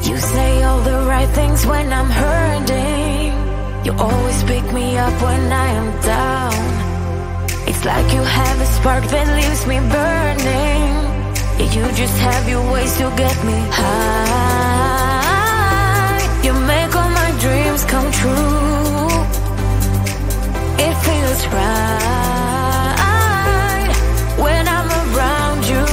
You say all the right things when I'm hurting. You always pick me up when I am down. It's like you have a spark that leaves me burning. Yeah, you just have your ways to get me high. You make all my dreams come true. It feels right when I'm around you.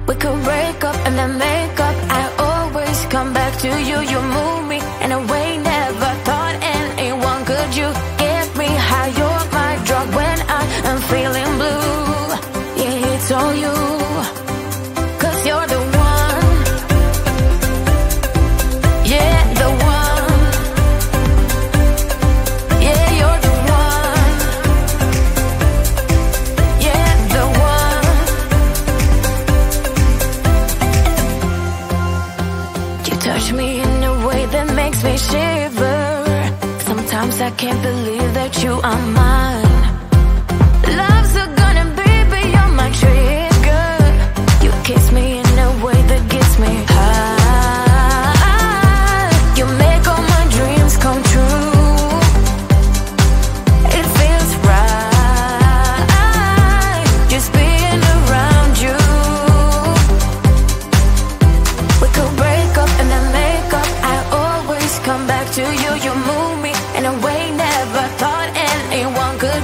We could break up and then make up. I always come back to you. You move me in a way never thought anyone could. You get me high. You're my drug when I am feeling blue. Yeah, it's all you, 'cause you're the one. Yeah, the one. Yeah, you're the one. Yeah, the one. You touch me in a way that makes me shiver. Sometimes I can't believe that you are mine. Love's a gonna be beyond my trigger. You kiss me in a way that gets me high. You make all my dreams come true. It feels right just being around you. We could break up and then make up. I always come back to you. You move me in a way never thought anyone could.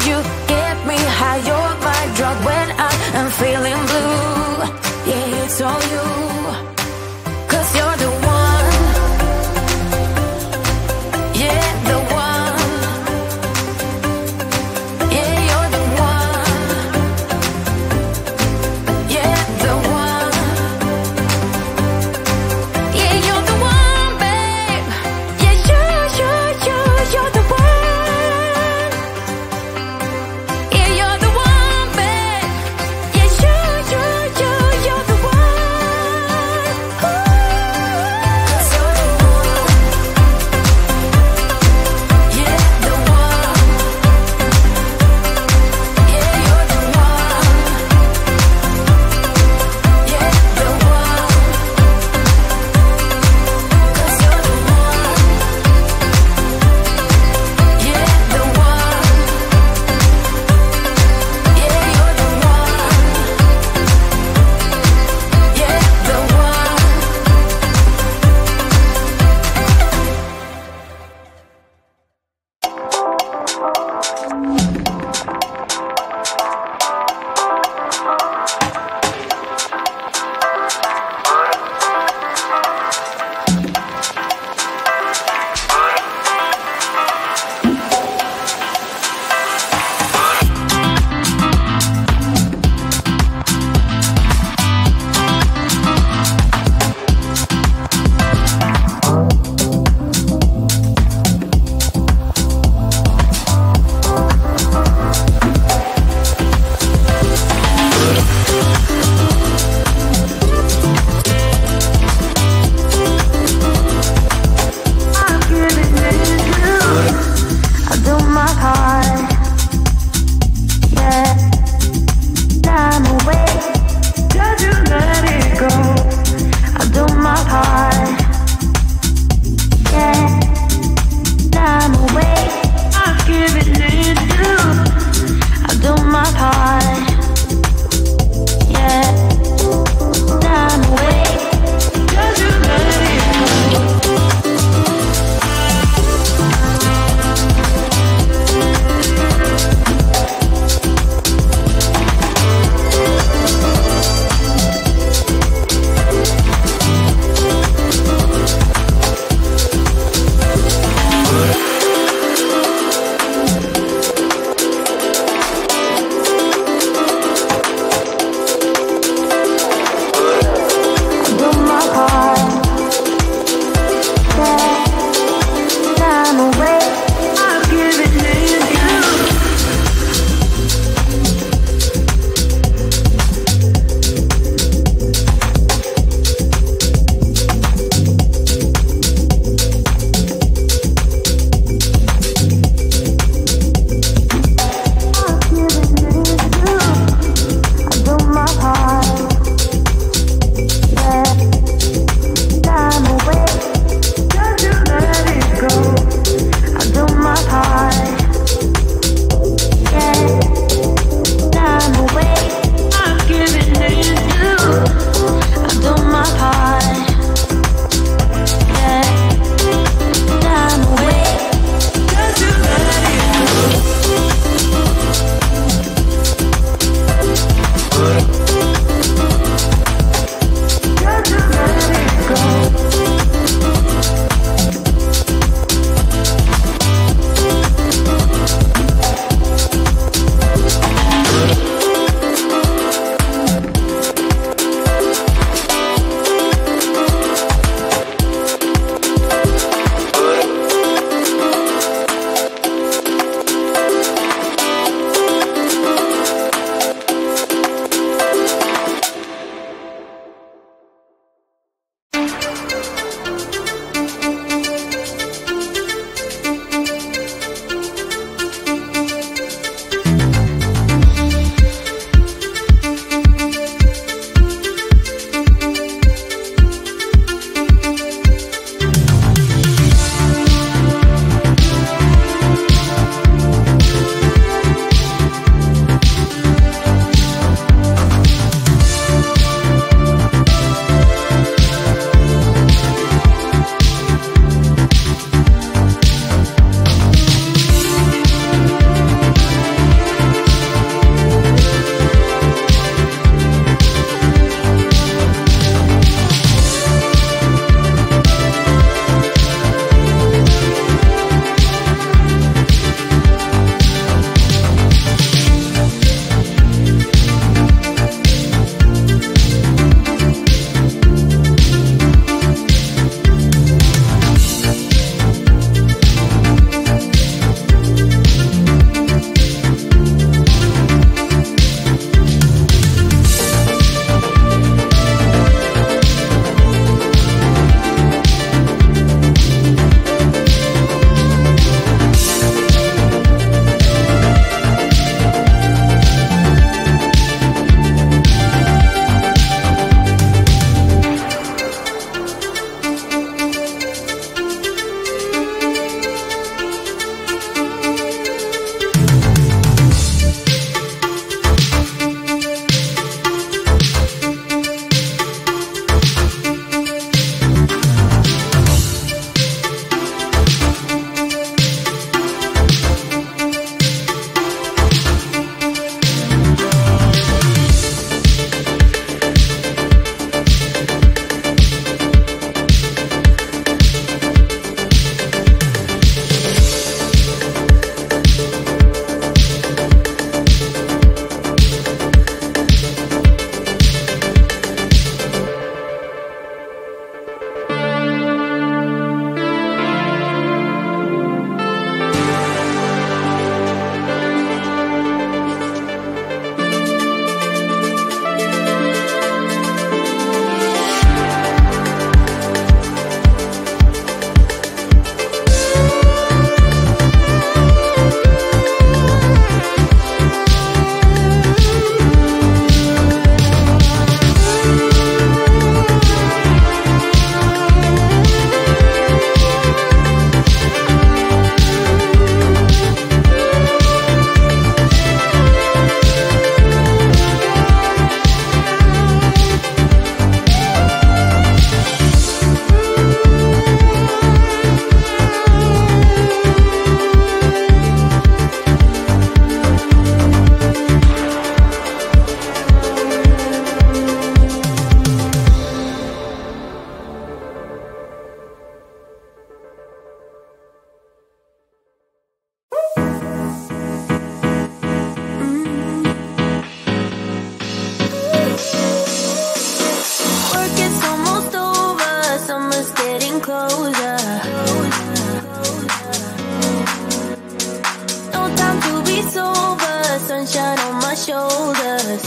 shoulders.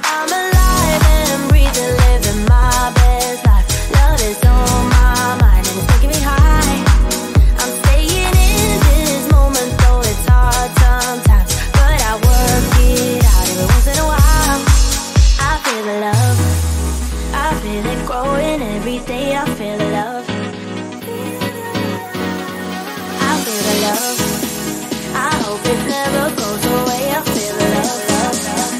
I'm alive and breathing, living my best life. Love is on my mind and it's taking me high. I'm staying in this moment, though it's hard sometimes, but I work it out every once in a while. I feel the love, I feel it growing every day. I feel the love, I feel the love. I hope it never goes away. I feel the love, love, love.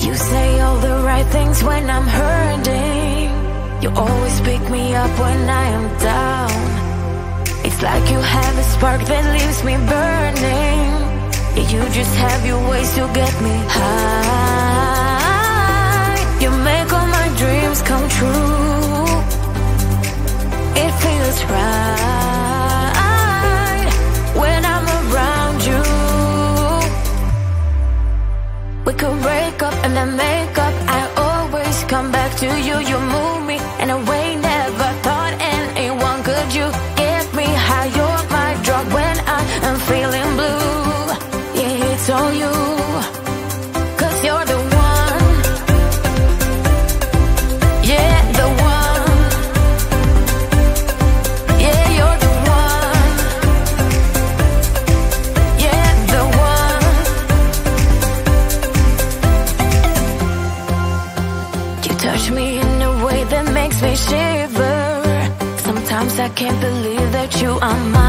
You say all the right things when I'm hurting. You always pick me up when I am down. It's like you have a spark that leaves me burning. Yeah, you just have your ways to get me high. You make all my dreams come true. It feels right when I'm around you. We could break up and then make up. I always come back to you. You move me in a way never thought anyone could. You get me high. You're my drug when I am feeling blue. Yeah, it's all you, 'cause you're the one. Yeah, the one. Yeah, you're the one. Yeah, the one. You touch me in a way that makes me shiver. Sometimes I can't believe that you are mine.